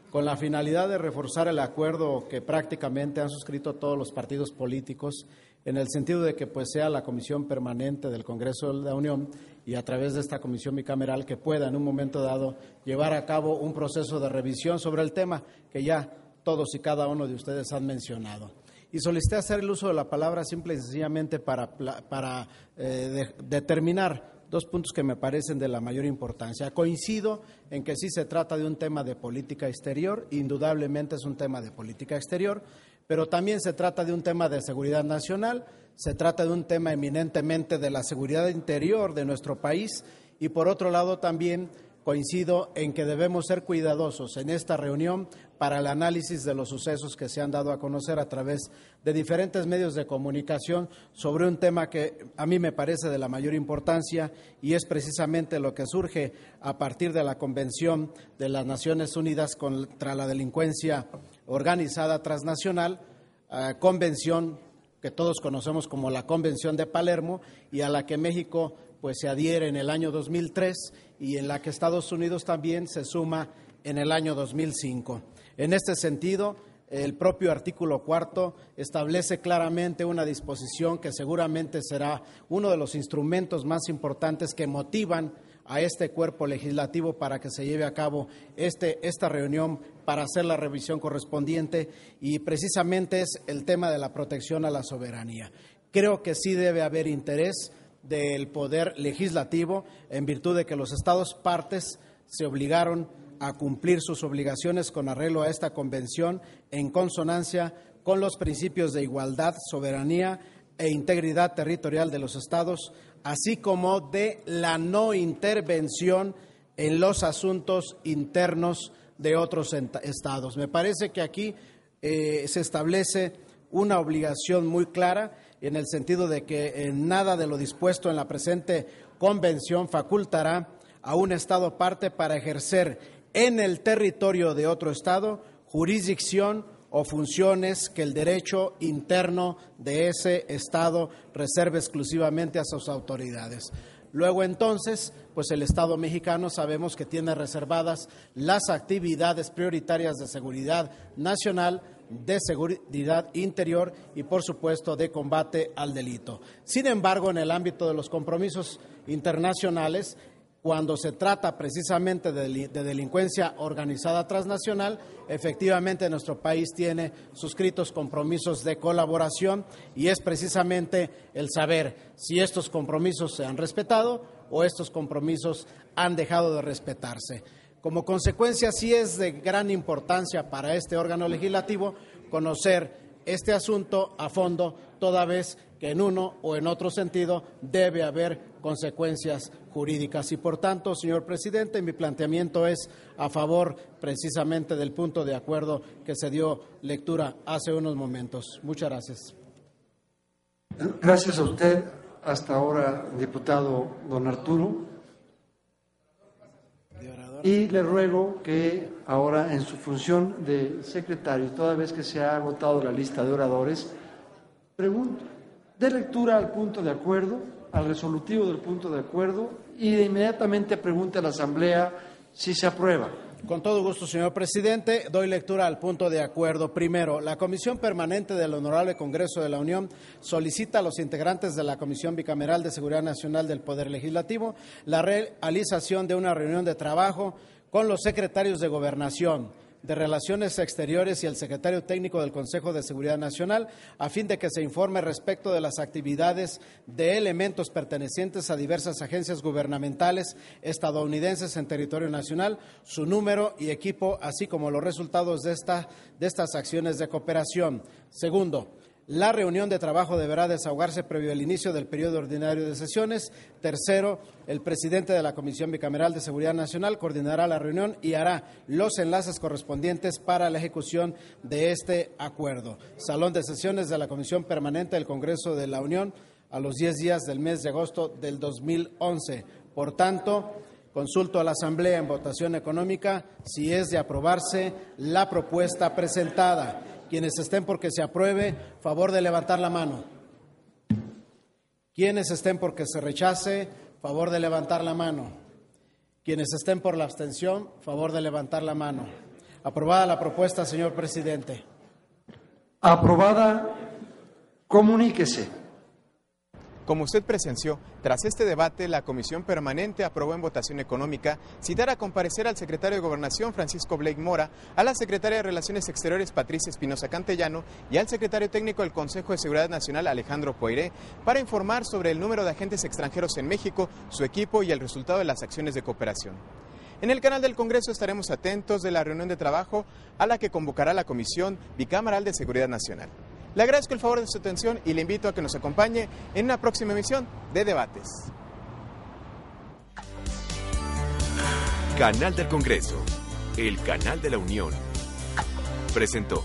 [SPEAKER 12] con la finalidad de reforzar el acuerdo que prácticamente han suscrito todos los partidos políticos, en el sentido de que pues sea la comisión permanente del Congreso de la Unión y a través de esta comisión bicameral que pueda en un momento dado llevar a cabo un proceso de revisión sobre el tema que ya todos y cada uno de ustedes han mencionado. Y solicité hacer el uso de la palabra simple y sencillamente para determinar 2 puntos que me parecen de la mayor importancia. Coincido en que sí se trata de un tema de política exterior, indudablemente es un tema de política exterior, pero también se trata de un tema de seguridad nacional, se trata de un tema eminentemente de la seguridad interior de nuestro país y por otro lado también coincido en que debemos ser cuidadosos en esta reunión para el análisis de los sucesos que se han dado a conocer a través de diferentes medios de comunicación sobre un tema que a mí me parece de la mayor importancia y es precisamente lo que surge a partir de la Convención de las Naciones Unidas contra la Delincuencia Organizada Transnacional, convención que todos conocemos como la Convención de Palermo y a la que México pues se adhiere en el año 2003 y en la que Estados Unidos también se suma en el año 2005. En este sentido, el propio artículo 4 establece claramente una disposición que seguramente será uno de los instrumentos más importantes que motivan a este cuerpo legislativo para que se lleve a cabo esta reunión para hacer la revisión correspondiente y precisamente es el tema de la protección a la soberanía. Creo que sí debe haber interés del Poder Legislativo en virtud de que los Estados partes se obligaron a cumplir sus obligaciones con arreglo a esta convención en consonancia con los principios de igualdad, soberanía e integridad territorial de los Estados, así como de la no intervención en los asuntos internos de otros Estados. Me parece que aquí se establece una obligación muy clara en el sentido de que nada de lo dispuesto en la presente convención facultará a un Estado parte para ejercer en el territorio de otro Estado jurisdicción o funciones que el derecho interno de ese Estado reserve exclusivamente a sus autoridades. Luego entonces, pues el Estado mexicano sabemos que tiene reservadas las actividades prioritarias de seguridad nacional, de seguridad interior y, por supuesto, de combate al delito. Sin embargo, en el ámbito de los compromisos internacionales, cuando se trata precisamente de delincuencia organizada transnacional, efectivamente nuestro país tiene suscritos compromisos de colaboración y es precisamente el saber si estos compromisos se han respetado o estos compromisos han dejado de respetarse. Como consecuencia, sí es de gran importancia para este órgano legislativo conocer este asunto a fondo, toda vez que en uno o en otro sentido debe haber consecuencias jurídicas. Y por tanto, señor presidente, mi planteamiento es a favor precisamente del punto de acuerdo que se dio lectura hace unos momentos. Muchas gracias.
[SPEAKER 3] Gracias a usted. Hasta ahora, diputado don Arturo. Y le ruego que ahora, en su función de secretario, toda vez que se ha agotado la lista de oradores, dé lectura al punto de acuerdo, al resolutivo del punto de acuerdo, y de inmediatamente pregunte a la Asamblea si se aprueba.
[SPEAKER 12] Con todo gusto, señor presidente. Doy lectura al punto de acuerdo. Primero, la Comisión Permanente del Honorable Congreso de la Unión solicita a los integrantes de la Comisión Bicameral de Seguridad Nacional del Poder Legislativo la realización de una reunión de trabajo con los secretarios de Gobernación, de Relaciones Exteriores y el secretario técnico del Consejo de Seguridad Nacional, a fin de que se informe respecto de las actividades de elementos pertenecientes a diversas agencias gubernamentales estadounidenses en territorio nacional, su número y equipo, así como los resultados de estas acciones de cooperación. Segundo, la reunión de trabajo deberá desahogarse previo al inicio del periodo ordinario de sesiones. Tercero, el presidente de la Comisión Bicameral de Seguridad Nacional coordinará la reunión y hará los enlaces correspondientes para la ejecución de este acuerdo. Salón de sesiones de la Comisión Permanente del Congreso de la Unión a los 10 días del mes de agosto del 2011. Por tanto, consulto a la Asamblea en votación económica si es de aprobarse la propuesta presentada. Quienes estén por que se apruebe, favor de levantar la mano. Quienes estén por que se rechace, favor de levantar la mano. Quienes estén por la abstención, favor de levantar la mano. Aprobada la propuesta, señor presidente.
[SPEAKER 3] Aprobada. Comuníquese.
[SPEAKER 2] Como usted presenció, tras este debate, la Comisión Permanente aprobó en votación económica citar a comparecer al secretario de Gobernación, Francisco Blake Mora, a la secretaria de Relaciones Exteriores, Patricia Espinosa Cantellano, y al secretario técnico del Consejo de Seguridad Nacional, Alejandro Poiré, para informar sobre el número de agentes extranjeros en México, su equipo y el resultado de las acciones de cooperación. En el canal del Congreso estaremos atentos de la reunión de trabajo a la que convocará la Comisión Bicameral de Seguridad Nacional. Le agradezco el favor de su atención y le invito a que nos acompañe en una próxima emisión de Debates.
[SPEAKER 1] Canal del Congreso, el canal de la Unión, presentó.